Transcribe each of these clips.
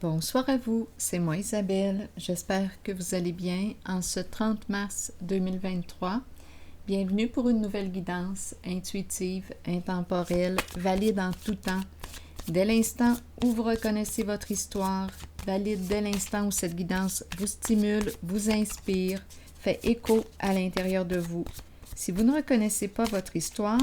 Bonsoir à vous, c'est moi Isabelle. J'espère que vous allez bien en ce 30 mars 2023. Bienvenue pour une nouvelle guidance intuitive, intemporelle, valide en tout temps. Dès l'instant où vous reconnaissez votre histoire, valide dès l'instant où cette guidance vous stimule, vous inspire, fait écho à l'intérieur de vous. Si vous ne reconnaissez pas votre histoire,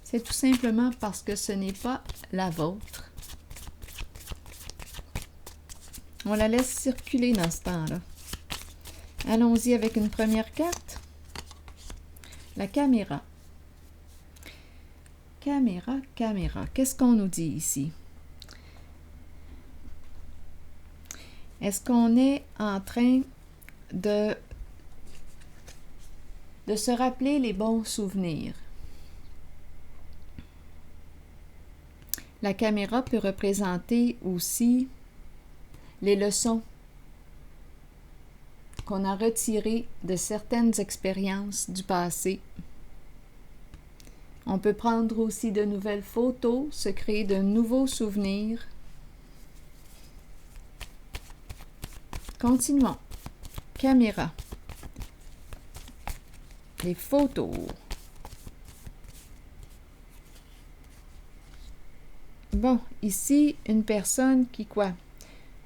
c'est tout simplement parce que ce n'est pas la vôtre. On la laisse circuler dans ce temps-là. Allons-y avec une première carte. La caméra. Caméra. Qu'est-ce qu'on nous dit ici? Est-ce qu'on est en train de se rappeler les bons souvenirs? La caméra peut représenter aussi les leçons qu'on a retirées de certaines expériences du passé. On peut prendre aussi de nouvelles photos, se créer de nouveaux souvenirs. Continuons. Caméra. Les photos. Bon, ici, une personne qui quoi?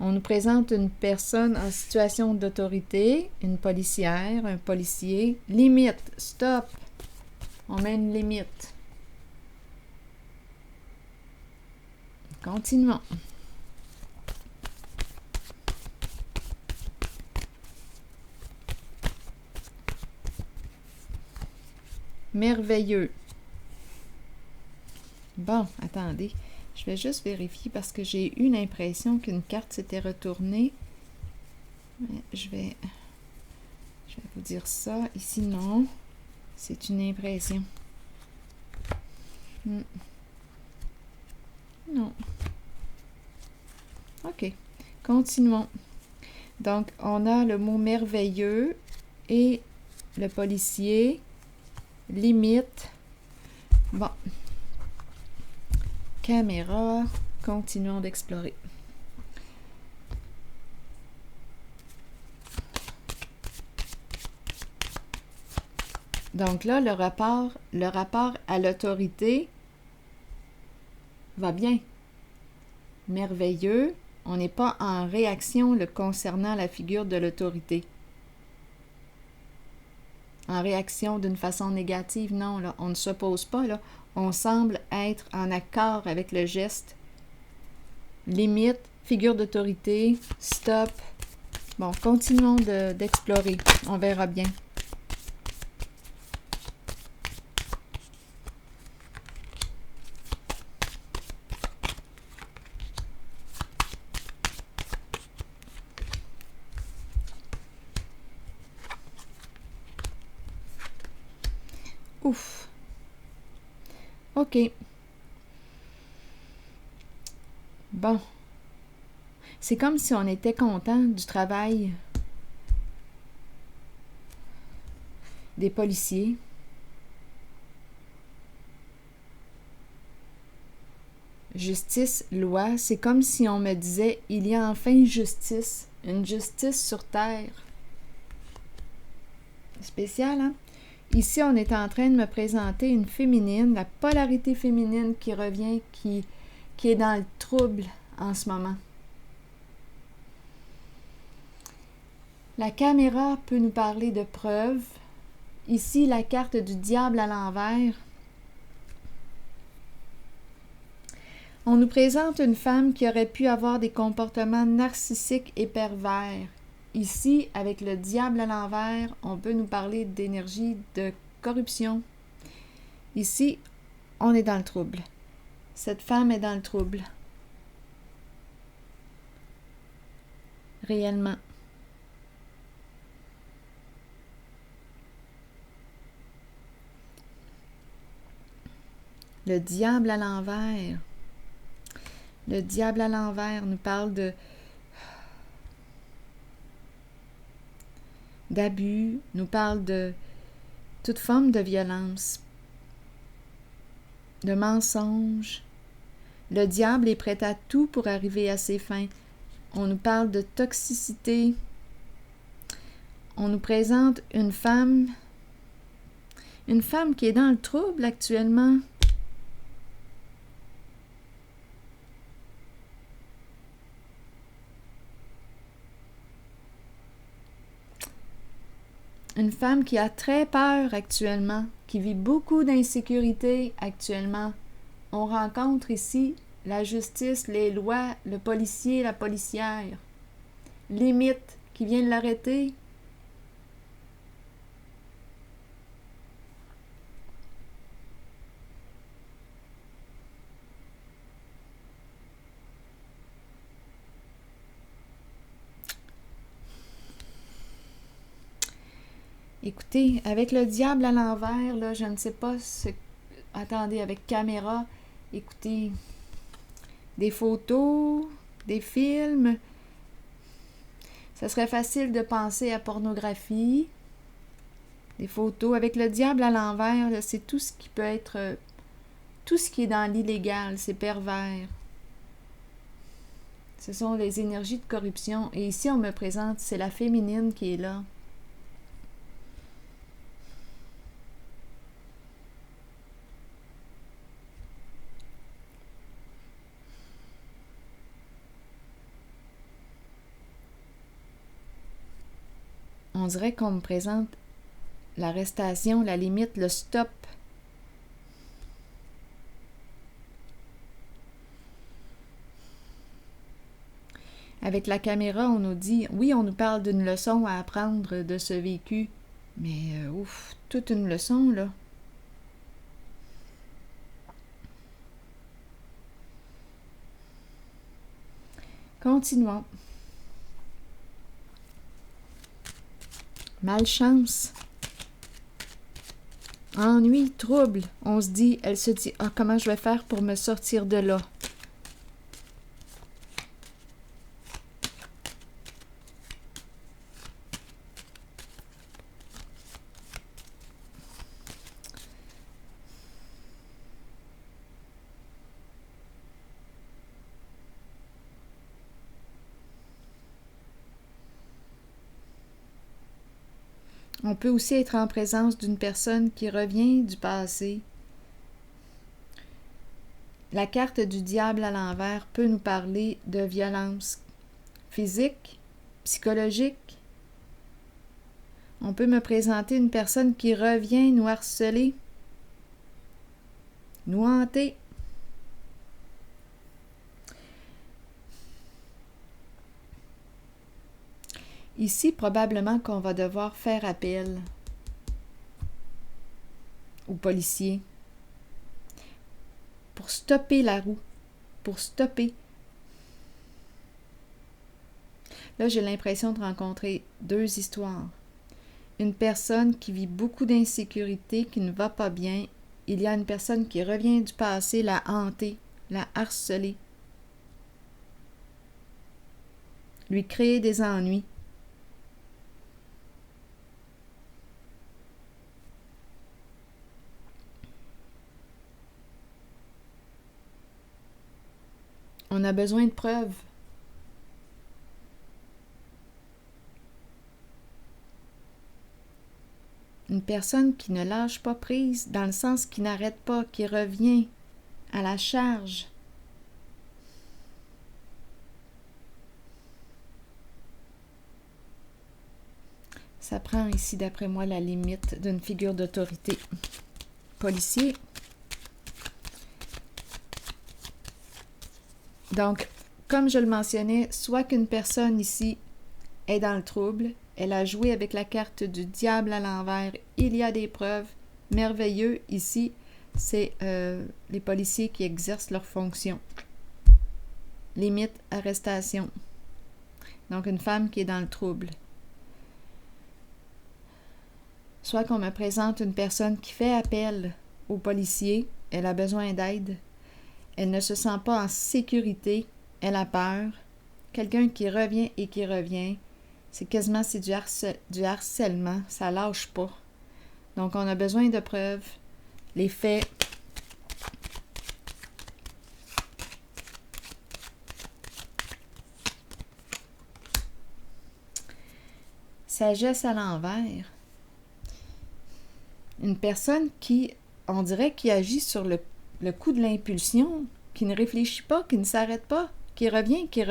On nous présente une personne en situation d'autorité, une policière, un policier. Limite, stop. On met une limite. Continuons. Merveilleux. Bon, attendez. Je vais juste vérifier parce que j'ai eu l'impression qu'une carte s'était retournée. Mais je vais vous dire ça. Ici, non. C'est une impression. Non. OK. Continuons. Donc, on a le mot merveilleux et le policier. Limite. Bon. Caméra. Continuons d'explorer. Donc là, le rapport à l'autorité va bien. Merveilleux. On n'est pas en réaction le concernant la figure de l'autorité. En réaction d'une façon négative, non, là, on ne s'oppose pas, là. On semble être en accord avec le geste. Limite, figure d'autorité, stop. Bon, continuons d'explorer. On verra bien. Ouf. OK. Bon. C'est comme si on était content du travail des policiers. Justice, loi, c'est comme si on me disait « Il y a enfin justice, une justice sur terre. » Spécial, hein? Ici, on est en train de me présenter une féminine, la polarité féminine qui revient, qui est dans le trouble en ce moment. La caméra peut nous parler de preuves. Ici, la carte du diable à l'envers. On nous présente une femme qui aurait pu avoir des comportements narcissiques et pervers. Ici, avec le diable à l'envers, on peut nous parler d'énergie de corruption. Ici, on est dans le trouble. Cette femme est dans le trouble. Réellement. Le diable à l'envers. Le diable à l'envers nous parle d'abus, nous parle de toute forme de violence, de mensonges, Le diable est prêt à tout pour arriver à ses fins. On nous parle de toxicité. On nous présente une femme qui est dans le trouble actuellement. Une femme qui a très peur actuellement, qui vit beaucoup d'insécurité actuellement. On rencontre ici la justice, les lois, le policier, la policière. Limite qui vient de l'arrêter. Écoutez, avec le diable à l'envers, là, je ne sais pas ce... Attendez, avec caméra, écoutez, des photos, des films. Ça serait facile de penser à pornographie. Des photos. Avec le diable à l'envers, là, c'est tout ce qui peut être... tout ce qui est dans l'illégal, c'est pervers. Ce sont les énergies de corruption. Et ici, on me présente, c'est la féminine qui est là. On dirait qu'on me présente l'arrestation, la limite, le stop. Avec la caméra, on nous dit, oui, on nous parle d'une leçon à apprendre de ce vécu, mais ouf, toute une leçon, là. Continuons. Malchance. Ennui, trouble. On se dit, elle se dit, ah, comment je vais faire pour me sortir de là? On peut aussi être en présence d'une personne qui revient du passé. La carte du diable à l'envers peut nous parler de violence physique, psychologique. On peut me présenter une personne qui revient nous harceler, nous hanter. Ici, probablement qu'on va devoir faire appel aux policiers pour stopper la roue, pour stopper. Là, j'ai l'impression de rencontrer deux histoires. Une personne qui vit beaucoup d'insécurité, qui ne va pas bien. Il y a une personne qui revient du passé, la hanter, la harceler, lui créer des ennuis. On a besoin de preuves. Une personne qui ne lâche pas prise, dans le sens qui n'arrête pas, qui revient à la charge. Ça prend ici, d'après moi, la limite d'une figure d'autorité. Policier. Donc, comme je le mentionnais, soit qu'une personne ici est dans le trouble, elle a joué avec la carte du diable à l'envers, il y a des preuves, merveilleux, ici, c'est les policiers qui exercent leur fonction. Limite, arrestation. Donc, une femme qui est dans le trouble. Soit qu'on me présente une personne qui fait appel aux policiers, elle a besoin d'aide. Elle ne se sent pas en sécurité, elle a peur. Quelqu'un qui revient et qui revient, c'est quasiment du harcèlement, ça lâche pas. Donc on a besoin de preuves, les faits. sagesse à l'envers. Une personne qui, on dirait, qui agit sur le coup de l'impulsion, qui ne réfléchit pas, qui ne s'arrête pas, qui revient, qui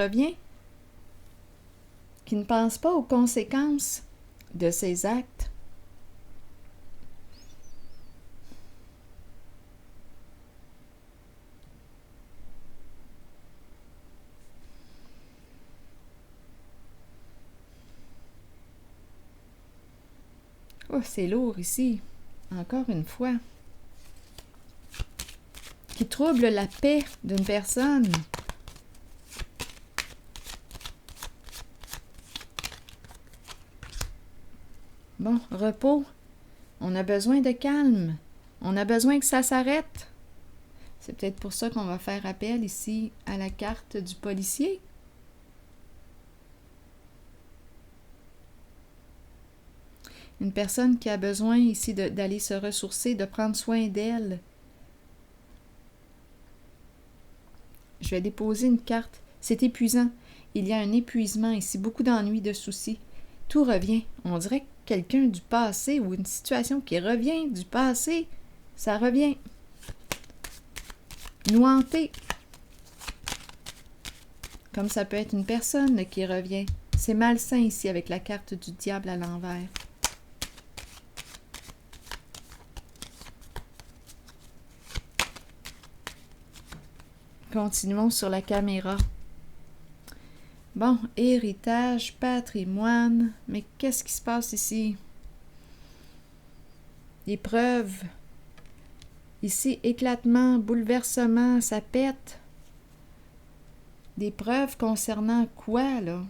ne pense pas aux conséquences de ses actes. Oh, c'est lourd ici, encore une fois. Qui trouble la paix d'une personne. Bon, repos. On a besoin de calme. On a besoin que ça s'arrête. C'est peut-être pour ça qu'on va faire appel ici à la carte du policier. Une personne qui a besoin ici d'aller se ressourcer, de prendre soin d'elle. Je vais déposer une carte. C'est épuisant. Il y a un épuisement ici, beaucoup d'ennuis, de soucis. Tout revient. On dirait que quelqu'un du passé ou une situation qui revient du passé, ça revient. Nouanté. Comme ça peut être une personne qui revient. C'est malsain ici avec la carte du diable à l'envers. Continuons sur la caméra. Bon, héritage, patrimoine, mais qu'est-ce qui se passe ici? Épreuve. Ici, éclatement, bouleversement, ça pète. Des preuves concernant quoi, là?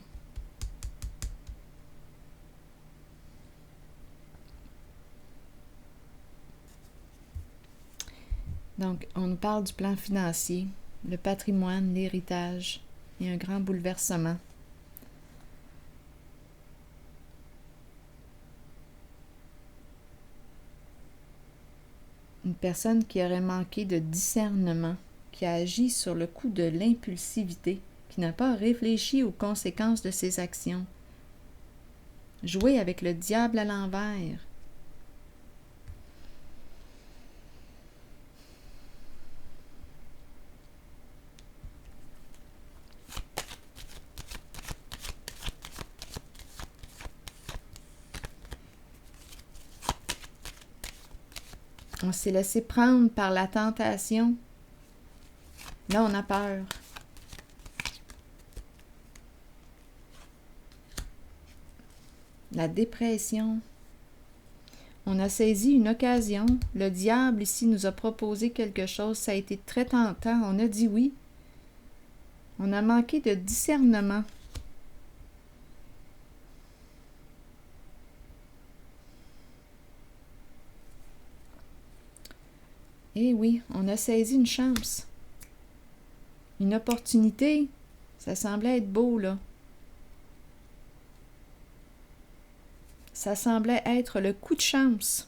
Donc, on nous parle du plan financier, le patrimoine, l'héritage et un grand bouleversement. Une personne qui aurait manqué de discernement, qui a agi sur le coup de l'impulsivité, qui n'a pas réfléchi aux conséquences de ses actions. Jouer avec le diable à l'envers. On s'est laissé prendre par la tentation. Là, on a peur. La dépression. On a saisi une occasion. Le diable ici nous a proposé quelque chose. Ça a été très tentant. On a dit oui. On a manqué de discernement. Eh oui, on a saisi une chance. Une opportunité. Ça semblait être beau, là. Ça semblait être le coup de chance.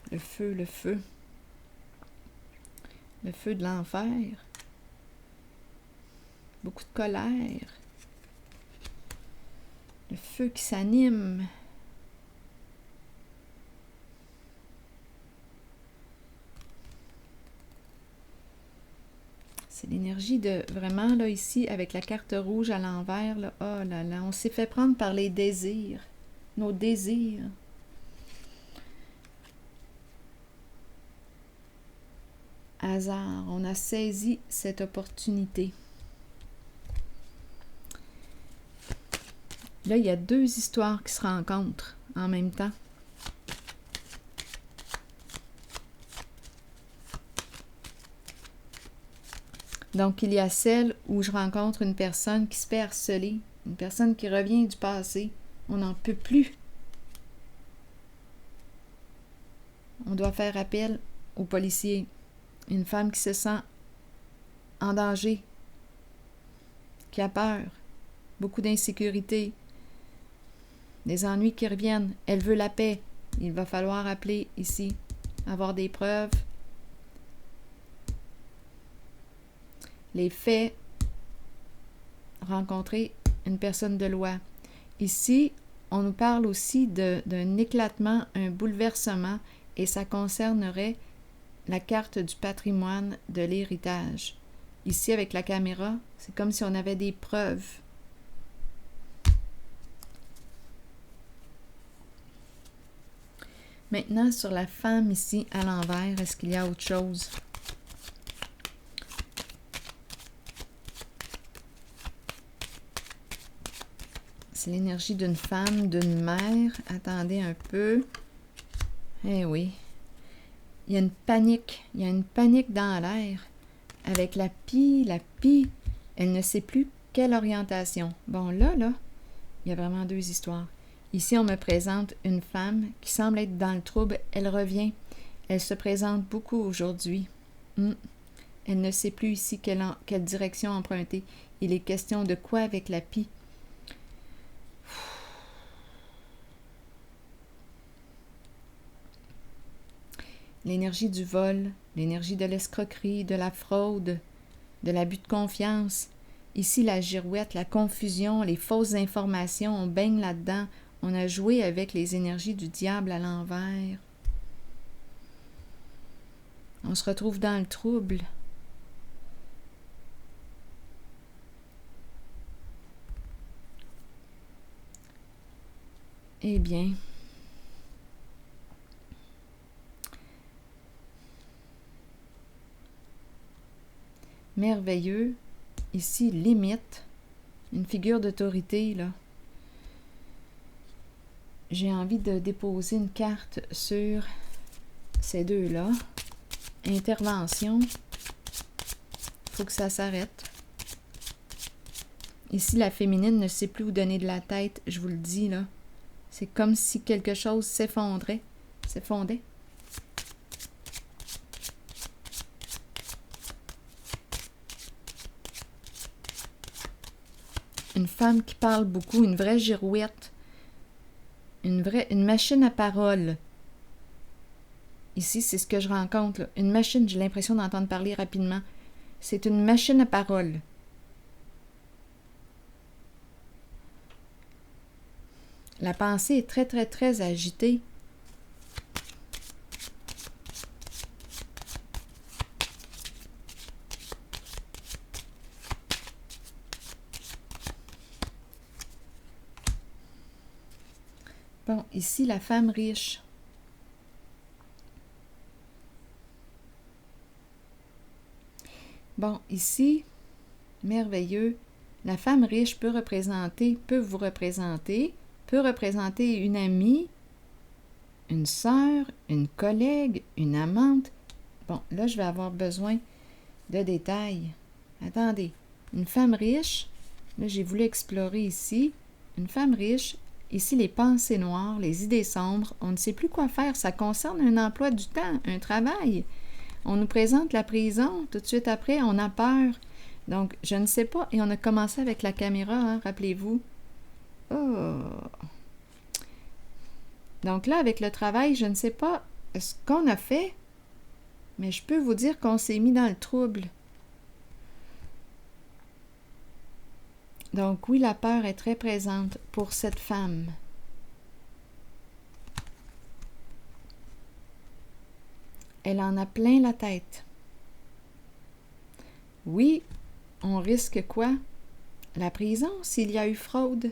Le feu, le feu. Le feu de l'enfer. Beaucoup de colère. Le feu qui s'anime. C'est l'énergie de, vraiment, là, ici, avec la carte rouge à l'envers, là, oh là là, on s'est fait prendre par les désirs, nos désirs. Hasard, on a saisi cette opportunité. Là, il y a deux histoires qui se rencontrent en même temps. Donc, il y a celle où je rencontre une personne qui se fait harceler, une personne qui revient du passé. On n'en peut plus. On doit faire appel aux policiers. Une femme qui se sent en danger, qui a peur, beaucoup d'insécurité, des ennuis qui reviennent. Elle veut la paix. Il va falloir appeler ici, avoir des preuves. Les faits, rencontrer une personne de loi. Ici, on nous parle aussi d'un éclatement, un bouleversement, et ça concernerait la carte du patrimoine de l'héritage. Ici, avec la caméra, c'est comme si on avait des preuves. Maintenant, sur la femme ici, à l'envers, est-ce qu'il y a autre chose? C'est l'énergie d'une femme, d'une mère. Attendez un peu. Eh oui. Il y a une panique. Il y a une panique dans l'air. Avec la pie, elle ne sait plus quelle orientation. Bon, là, il y a vraiment deux histoires. Ici, on me présente une femme qui semble être dans le trouble. Elle revient. Elle se présente beaucoup aujourd'hui. Elle ne sait plus ici quelle direction emprunter. Il est question de quoi avec la pie? L'énergie du vol, l'énergie de l'escroquerie, de la fraude, de l'abus de confiance. Ici, la girouette, la confusion, les fausses informations, on baigne là-dedans. On a joué avec les énergies du diable à l'envers. On se retrouve dans le trouble. Eh bien, merveilleux. Ici, limite. Une figure d'autorité, là. J'ai envie de déposer une carte sur ces deux-là. Intervention. Il faut que ça s'arrête. Ici, la féminine ne sait plus où donner de la tête, je vous le dis, là. C'est comme si quelque chose s'effondrait. S'effondrait. Une femme qui parle beaucoup, une vraie girouette. Une machine à parole. Ici, c'est ce que je rencontre, là. Une machine, j'ai l'impression d'entendre parler rapidement. C'est une machine à parole. La pensée est très, très, très agitée. Bon, ici, la femme riche. Bon, ici, merveilleux. La femme riche peut vous représenter, peut représenter une amie, une sœur, une collègue, une amante. Bon, là, je vais avoir besoin de détails. Attendez. Une femme riche, là, j'ai voulu explorer ici. Une femme riche, ici, les pensées noires, les idées sombres, on ne sait plus quoi faire. Ça concerne un emploi du temps, un travail. On nous présente la prison, tout de suite après, on a peur. Donc, je ne sais pas, et on a commencé avec la caméra, hein, rappelez-vous. Oh! Donc là, avec le travail, je ne sais pas ce qu'on a fait, mais je peux vous dire qu'on s'est mis dans le trouble. Donc oui, la peur est très présente pour cette femme. Elle en a plein la tête. Oui, on risque quoi? La prison s'il y a eu fraude.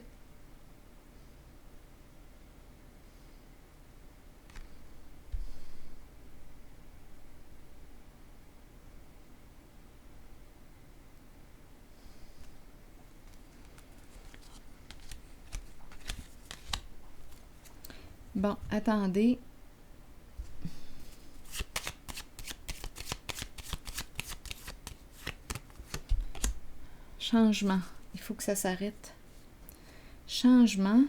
Bon, attendez. Changement. Il faut que ça s'arrête. Changement.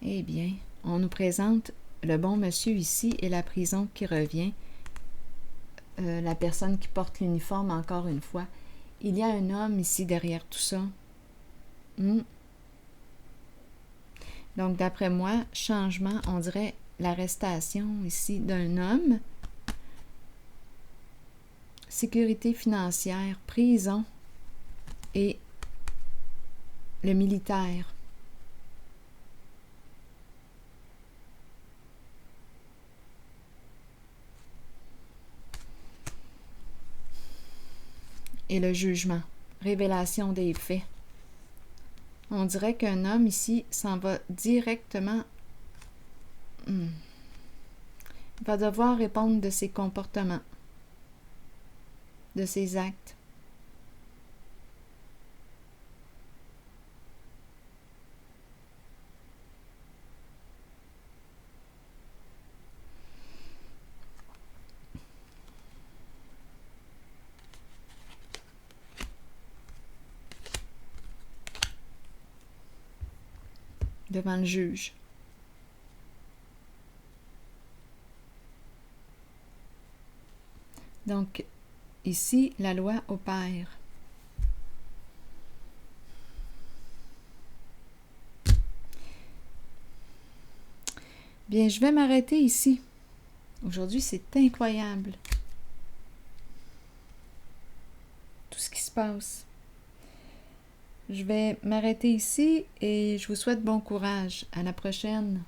Eh bien, on nous présente le bon monsieur ici et la prison qui revient. La personne qui porte l'uniforme, encore une fois. Il y a un homme ici derrière tout ça. Donc, d'après moi, changement, on dirait l'arrestation ici d'un homme, sécurité financière, prison et le militaire. Et le jugement, révélation des faits. On dirait qu'un homme ici s'en va directement. Il va devoir répondre de ses comportements, de ses actes. Devant le juge. Donc, ici, la loi opère. Bien, je vais m'arrêter ici. Aujourd'hui, c'est incroyable. Tout ce qui se passe. Je vais m'arrêter ici et je vous souhaite bon courage. À la prochaine.